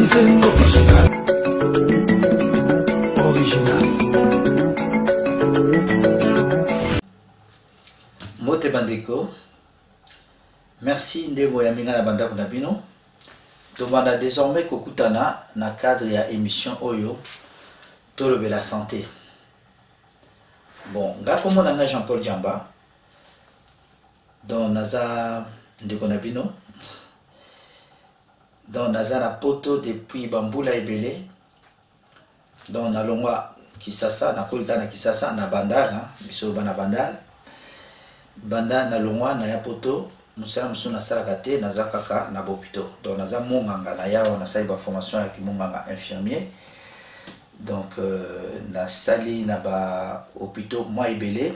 Nzengo original. Original. Mote Bandeko. Merci Ndebo Yaminga na banda konabino. Tobanda désormais kokutana na cadre ya émission Oyo Tolobe la santé. Bon, nga komo nanga Jean-Paul Djamba. Don naza Ndeko Nabino. Don naza na poto depuis Bambula Ebele. Don na longwa Kisasa na kolika na Kisasa na Bandal, biso bana Bandal. Banda na longwa na ya poto musala musuna salaka te naza kaka na bopito. Donc naza monganga na yawa na sali ba formation ya kimonganga infirmier. Donc na sali na ba hôpitaux moi ebele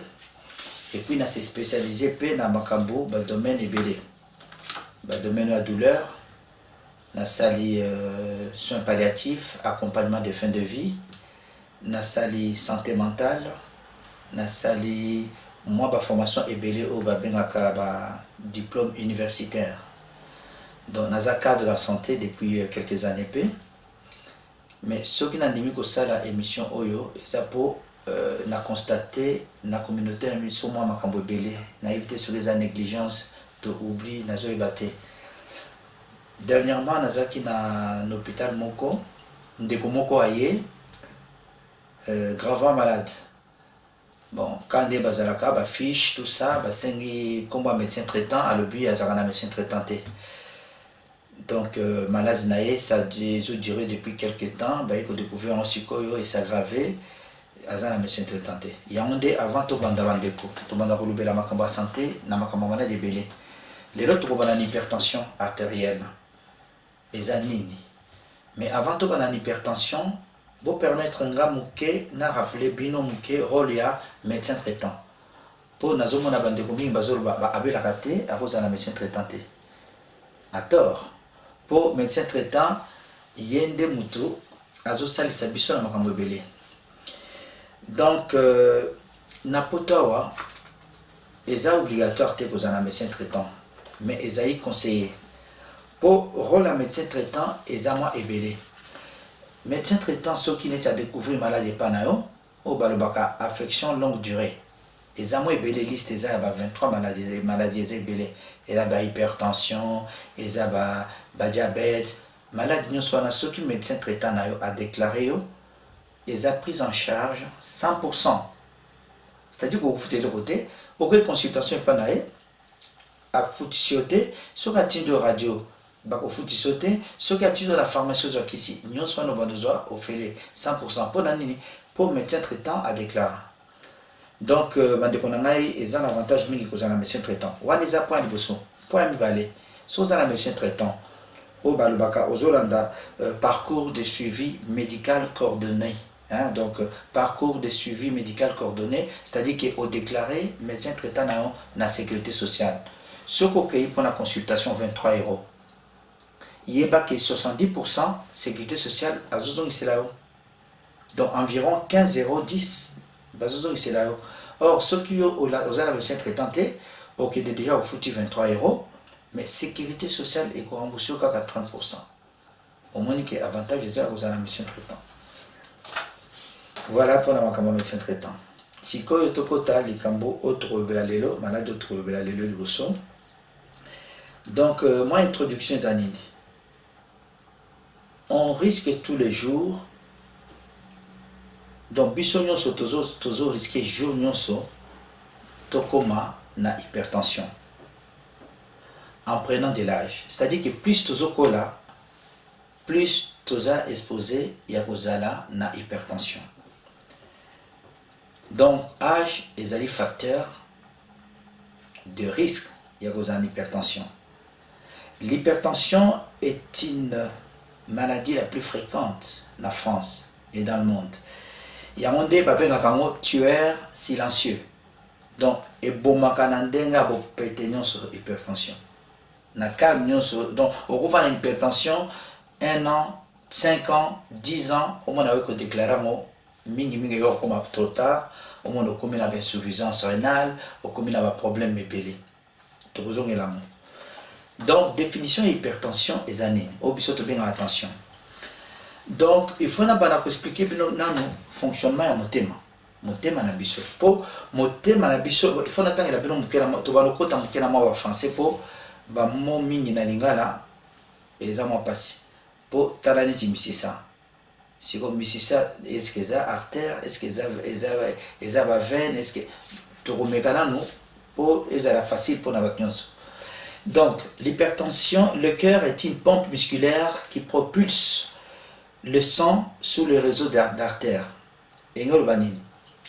et puis na se spécialisé pe na makambo ba domaine ebele. Ba domaine de douleur na sali soins palliatifs, accompagnement des fins de vie, na sali santé mentale, na sali moi ba formation ebele au ba bengaka ba diplôme universitaire. Donc naza cadre de la santé depuis quelques années pe. Mais ce qui n'a pas ça la émission Oyo, ça pour na constater na communauté sur moi makambo belé, na éviter sur les négligences, de oubli, na zo ibaté. Dernièrement naza ki na l'hôpital Moko, ndeko Moko aye, gravement malade. Bon, quand des bazalaka, ba fiche, tout ça, ba sengi combat médecin traitant, à l'objet azarana médecin traitant. Donc, malade naïe, ça a duré depuis quelques temps, bah, il faut découvrir un psycho et s'aggraver, azana médecin traitant. Yaoundé avant tout bandavandeko, tout bandaroulube la makamba santé, na makamba malade belé. Les autres ont une hypertension artérielle, les anini. Mais avant tout une hypertension, pour permettre un gars mouké, na rappeler bino mouké, rôle ya médecin traitant. Pour nazomo na bandeko mingi bazolo ba abela raté à cause de la médecin traitant. À tort. Pour médecin traitant, yende mutu azo sali sabiso na makambo belé. Donc na potawa eza obligatoire te ko na médecin traitant, mais ezaï conseillé. Pour rôle à médecin traitant eza moi ebelé. Médecin traitant, ceux qui n'ont pas découvert maladie panayo, ou balobaka affection longue durée. Les amours et belle liste, ils ont 23 maladies belé. Ils ont hypertension, ils ont diabète, maladie soit ceux qui médecin traitant a déclaré, ils ont pris en charge 100%. C'est-à-dire que vous foutez le côté, aucune consultation panaye, à foutissioter, sur la de radio. Bako futi sauter ce qui a tiré la pharmacie aux ici nous sommes nos besoins au fait 100% pour l'année pour médecin traitant à déclarer. Donc mandekonangai ils ont l'avantage mingi que la médecin traitant ou les appoints de bosso point balé sur la médecin traitant au balubaka aux Holanda parcours de suivi médical coordonné. Hein, donc parcours de suivi médical coordonné, c'est-à-dire qu'au déclaré médecin traitant dans la sécurité sociale ce qu'on pour la consultation 23 €. Il y a 70% sécurité sociale à Zozong Iselao. Donc environ 15 €, 10 Zozong Iselao. Or, ceux qui ont la médecin traitant, ok, déjà au foutu 23 €, mais sécurité sociale est remboursée à 30%. Au moins, il y a avantage de la médecin traitant. Voilà pour la médecin traitant. Si vous avez un cambo, autre belalelo, malade autre belalelo, le bousson. Donc, moi, introduction Zanini. On risque tous les jours, donc bisogno so tozo risque jour nyonso tokoma na hypertension en prenant de l'âge. C'est-à-dire que plus tozo kola, plus toza exposé ya kozala na hypertension. Donc âge est un facteur de risque ya kozala hypertension. L'hypertension est une maladie la plus fréquente en France et dans le monde. Il y a un monde tueur silencieux. Donc, et bomakanandenga bo péténion sur hypertension. Na calme donc on voit une hypertension 1 an, 5 ans, 10 ans, au moins avec déclaré mo mingi mingi yo comme trop tard, au moins on a une insuffisance rénale, on a un problème mépélé. Donc, définition hypertension et années. Au biseau bien attention. Donc il faut expliquer le fonctionnement ya motema. Motema na biso. Pour motema na biso, il faut attendre la bino mukela to ba lokota mukela ma français pour ba mo mingi na lingala eza mo passi. Pour talani timisisa. Si comme misisa, est-ce que ça artère, est-ce que ça va veine, est-ce que to remekana no pour ezala facile pour na baknyonso. Donc l'hypertension, le cœur est une pompe musculaire qui propulse le sang sous le réseau d'artères. Et nous le banini.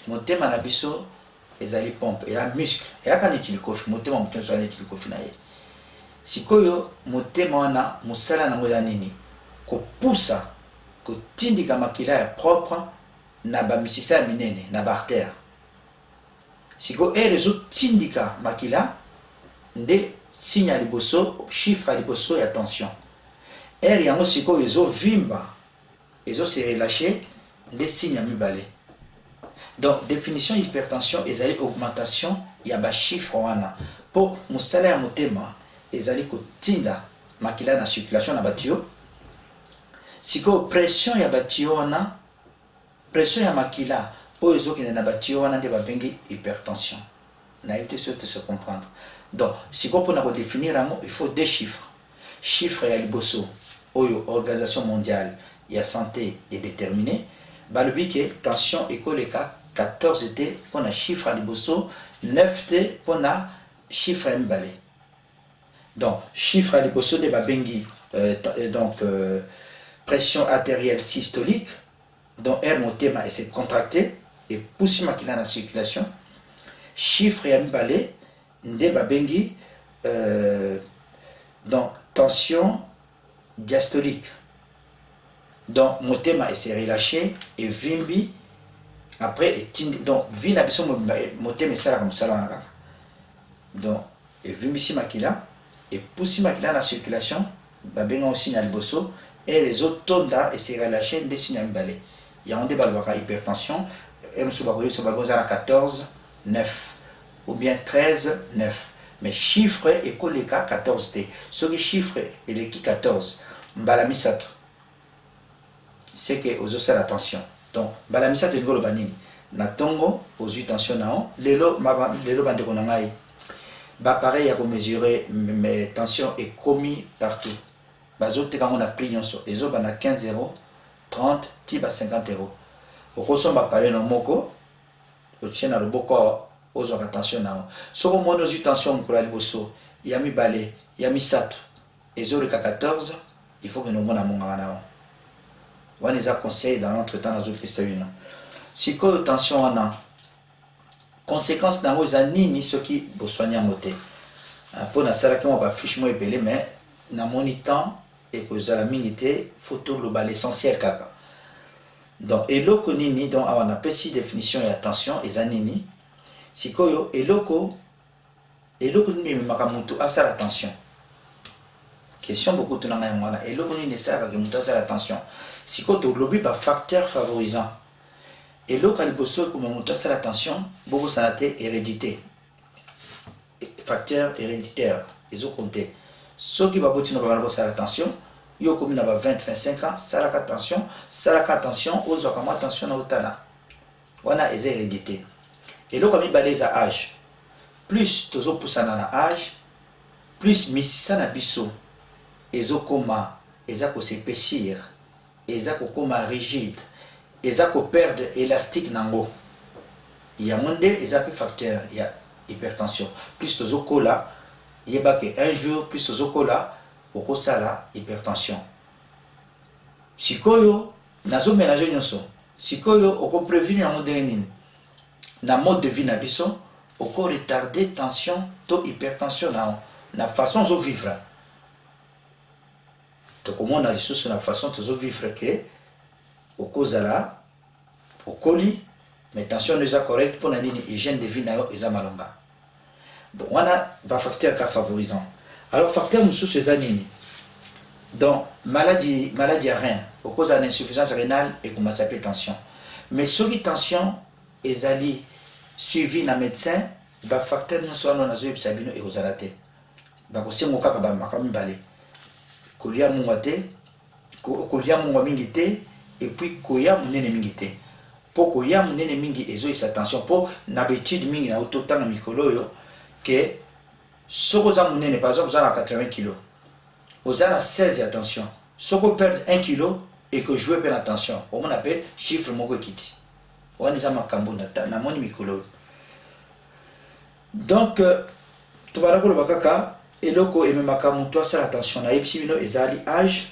Motema na biso ezali pompe et un muscle. Et aka neti likofi motema mutyo so neti likofi na ye. Sikoyo motema wana musala na ngoya nini? Ko poussa ko tindika makila ya propre na ba misisa minene na ba artère. Siko e réseau tindika makila nde signe liboso chiffre liboso ya tension. Er yango sikoyo ezo vimba ezo se relâcher nde signe mibale. Donc, définition hypertension, ezali augmentation, il y a ba chiffre wana. Pour musala ya motema, ezali ko tinda makila na circulation na batio. Siko pression ya batio wana, pression ya makila, po ezo kine na batio wana nde babengi hypertension. Na évité de se comprendre. Donc, siko pour na ko définir amo, il faut deux chiffres. Chiffre ya liboso, oyo Organisation mondiale ya santé est déterminée. Balobi ke tension école ka 14 T pour un chiffre à liboso, 9 T pour un chiffre à mbalé. Donc, chiffre à liboso de babengi, pression artérielle systolique, dont R motema et c'est contracté et pousse ma dans la circulation. Chiffre à mbalé de babengi, donc tension diastolique. Donc, motema et c'est relâché et vimbi. Après, donc, vi na biso motema esala comme ça là. Donc, et vimbi si makila et poussi makila na circulation, babenga aussi na liboso et les autres tonda et c'est relâché de signal balé. Il y a un débat de hypertension, et nous sommes à 14 9 ou bien 13 9. Mais chiffre et koleka 14 T. Ce qui chiffre et les qui 14, mbalamisato. C'est que aux os attention. Donc, balamisa te ngolo banini. Na tongo aux tension nao. Lelo bande konangai. Ba pareil ya ko mesurer mes tensions est commis partout. Bazo te quand on a pris nyonso. Ezo bana 15 €, 30, tiba 50 €. Okoso ba parler no moko. O tiena le boko aux attention nao. Soko mono aux tension pour la liboso. Yami balé, yami sato. Ezo le 14, il faut que nous mona monga nao. On les a conseillé dans l'entretien dans autres questions. Si que tension on a conséquence dans vos années ni ce qui vous soignez à moté. Pour la salle qui on va fiche moi épelé mais dans mon temps et que vous avez la minité photo globale essentiel kaka. Donc eloko nini donc on a précis définition et attention et zanini. Si que yo eloko nini makamutu à ça l'attention. Question beaucoup de gens ont et eloko nini ça à l'attention. Si tu globes par facteur favorisant et l'autre aliboso comme on ça l'attention beaucoup ça hérédité facteur héréditaire ils ont compté ceux qui va continuer à ça l'attention yo comme na 20 25 ans ça la attention aux comme attention au talent on a les hérédité et l'autre comme balise à âge plus tozo poussa na âge plus misisa na biso ezo koma ezako s'épaissir ezako koma rigide ezako perdre élastique nango il y a monde ezako facteur il y a hypertension plus tozo kola yeba que un jour plus tozo kola okosala hypertension sikoyo nazo mélanger nyonso sikoyo oko prévenir na mode nini na mode de vie na biso oko retarder tension to hypertension na façon zo vivre. Donc, comment on a les choses sur la façon de vivre que au cause-là, au colis, mais attention, nous avons correct pour l'hygiène de vie et malonga. Bon, on a des facteurs favorisants. Alors, facteurs nous ces années. Donc, maladie à rein, au cause de l'insuffisance rénale et comment ça s'appelle tension. Mais sur les tensions, ils allaient suivi dans médecin, les facteurs nous sont dans les sabino et aux alatés. Donc, c'est mon cas, kolia munga mingi te et puis koya munene mingi te po koya munene mingi ezo isa attention po n'habitude mingi na ototanga mikolo yo que soko za munene par exemple za na 80 kg oza na 16 attention soko perdre 1 kg et que jouer per attention on appelle chiffre moko ekiti on eza makambo na moni mikolo donc to bana ko bakaka eloko ememaka mutu asala attention na yebisi bino ezali âge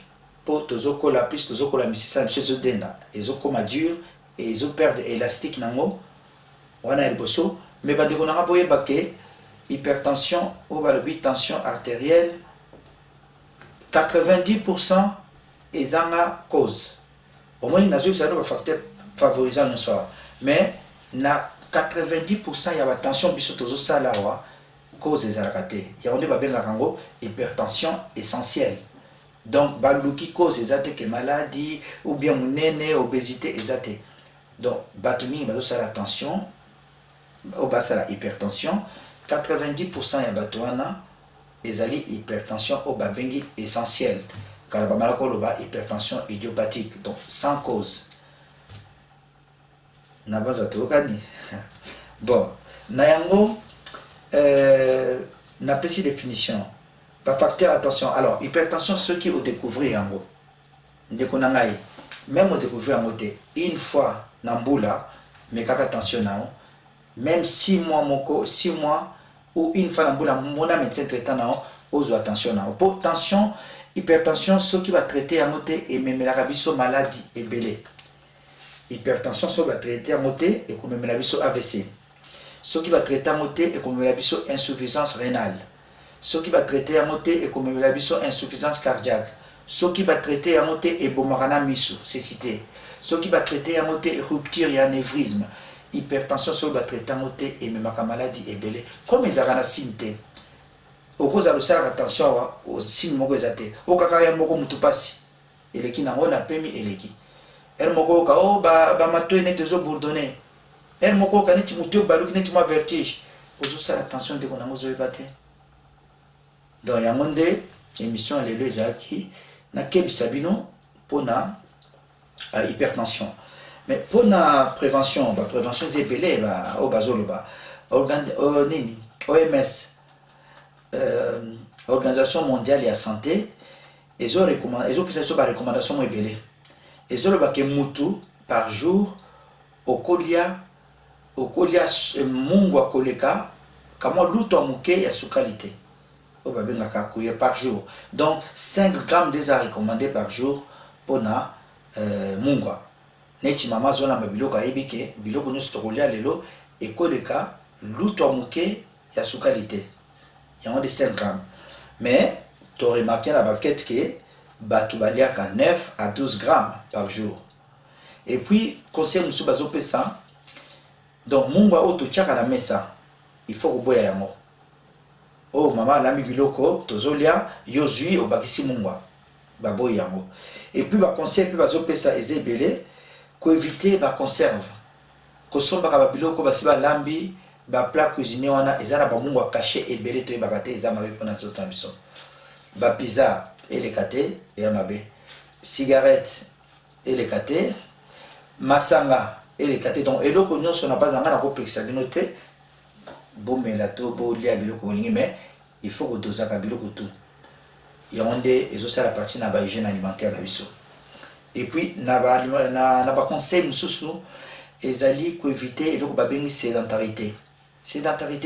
po tozokola plus tozokola misisa na biso denda ezokoma dur et ezo perdre élastique nango wana liboso mais bandeko nanga boyeba ke hypertension ou balobi tension artérielle 90% ezanga cause au moins nazo ça no facteur favorisant no soir mais na 90% ya ba tension biso tozo sala wa cause ezalaka te yango nde babengaka yango hypertension essentielle donc baluki cause ezate ke maladie ou bien munene obésité ezate donc bato mingi bazosala attention au basala hypertension 90% ya bato wana ezali hypertension au babengi essentielle car bamalaka oloba hypertension idiopathique donc sans cause na baza tokani bon na yango na petite définition par facteur attention alors hypertension ceux qui ont découvert yango ndeko na ngai même au découvrir yango te une fois na mbula mais kaka attention nao même 6 mois moko 6 mois ou une fois na mbula mona médecin traitant nao ozo attention nao pour tension hypertension ceux qui va traiter yango te et memelaka biso maladie ebele hypertension ceux qui va traiter yango te et komemela biso AVC ceux qui va traiter yango te et komemela biso insuffisance rénale ceux qui va traiter yango te et komemela biso insuffisance cardiaque ceux qui va traiter yango te et bomaka miso cécité ceux qui va traiter yango te rupture et anévrisme hypertension ceux qui va traiter yango te et memaka maladie ebele comme ezalaka na signe te okoza losalaka attention wa au signe moko ezate okaka ya moko mutu pasi eleki nango na pemi eleki el moko ka o ba matoi nete zo bourdonner el moko ka neti mutu baluki neti mo vertige ozo sala attention de konango zo ebate donc yango nde émission lelo ezaki na kebisa bino pona hypertension mais pona prévention ba prévention zebele ba o bazoloba nini OMS Organisation mondiale de la santé ils ont recommandation ebele ezoloba ke mutu par jour okolia mungu akoleka kama luto muke ya sukalite obabengaka kuye par jour donc 5 grammes déjà recommandé par jour pona mungwa neti mama zona mabiloko ayebike biloko nyonso tokolia lelo ekoleka luto muke ya sukalite yango de 5 grammes mais tu as remarqué la baquette que batu baliaka 9 à 12 grammes par jour et puis conseil musu bazo pesa donc mungwa oto tchaka na mesa il faut koboya yango oh mama lami biloko tozolia yozui obakisi mungwa baboya yango et puis ba conseil puis bazo pesa ezebele ko éviter ba conserve ko somba ka biloko basiba lambi ba plat cuisiné wana ezana ba mungwa caché ebele to ebakate ezama be pona zoto biso ba pizza elekate ya mabe cigarette elekate masanga elekate donc eloko nyonso na pas nga na ko pekisa bino te bomela to bolia biloko lingi mais il faut que dosa ka biloko tout yonde ezo sala partie na ba hygiène alimentaire la biso et puis na ba conseil mususu ezali ko éviter eloko ba bengi sédentarité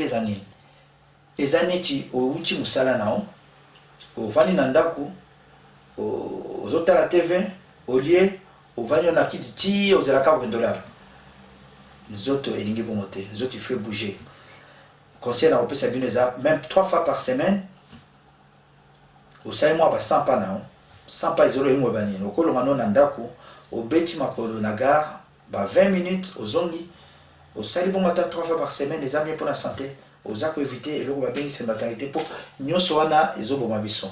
zanini ezaneti o uti musala nao o vani na ndako o zotala TV au lieu o vani na kiti ti o zelaka $20 nzoto elingi bongote nzoto il faut bouger conseil na opesa bino za même 3 fois par semaine au sai moi ba 100 pa nao 100 pa ezolo ingwe bani okolo ngano na ndako o beti makolo na gare ba 20 minutes au zongi au sali bon mata 3 fois par semaine les amis pour la santé aux actes éviter et le va bien sédentarité pour nyonso wana ezoboma biso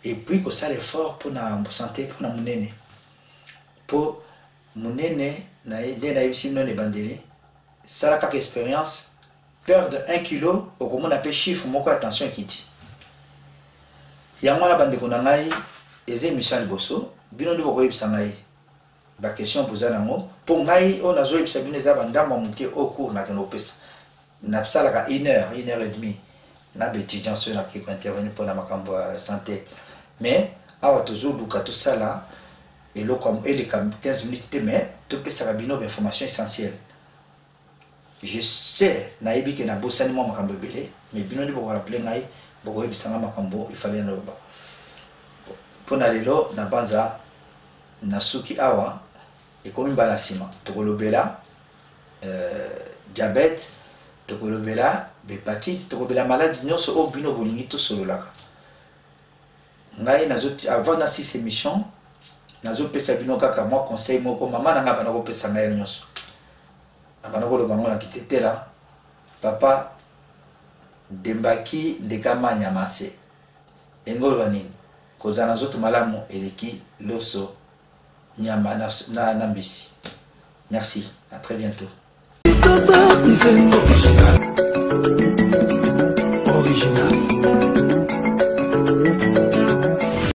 et puis que ça l'effort pour na santé pour na munene pour munene na ide na ibisi non les bandeli ça la kaka expérience perdre 1 kilo au comment on appelle chiffre moko attention kiti yango na bande ko na ngai eze mission liboso bino ndo boko yebisa ngai ba question posa nango pour ngai on a zo yebisa bino eza bandamba moke au cours na keno pesa na salaka 1 heure 1 heure et demie na étudiant sur na qui intervenir pour la makambo santé mais awa tozo luka tout ça là et le comme et les 15 minutes mais tout pesa bino d'information essentielle. Je sais naïbi que na bosani mo makambo belé mais bino ndi boko rappeler ngai boko yebisanga makambo il fallait no ba pour na lelo na banza na suki awa et comme mbala sima tokolobela diabète tokolobela hépatite tokolobela maladie nyonso o bino bolingi to sololaka ngai nazoti avant na 6 émissions nazo pesa bino kaka moi conseil moko mama na ngaba na ko pesa ngai nyonso abana ko lobango na kitetela papa dembaki ndekama nyamase engolo banini kozana zoto malamu eleki loso nyama na mbisi. Merci, à très bientôt. Original.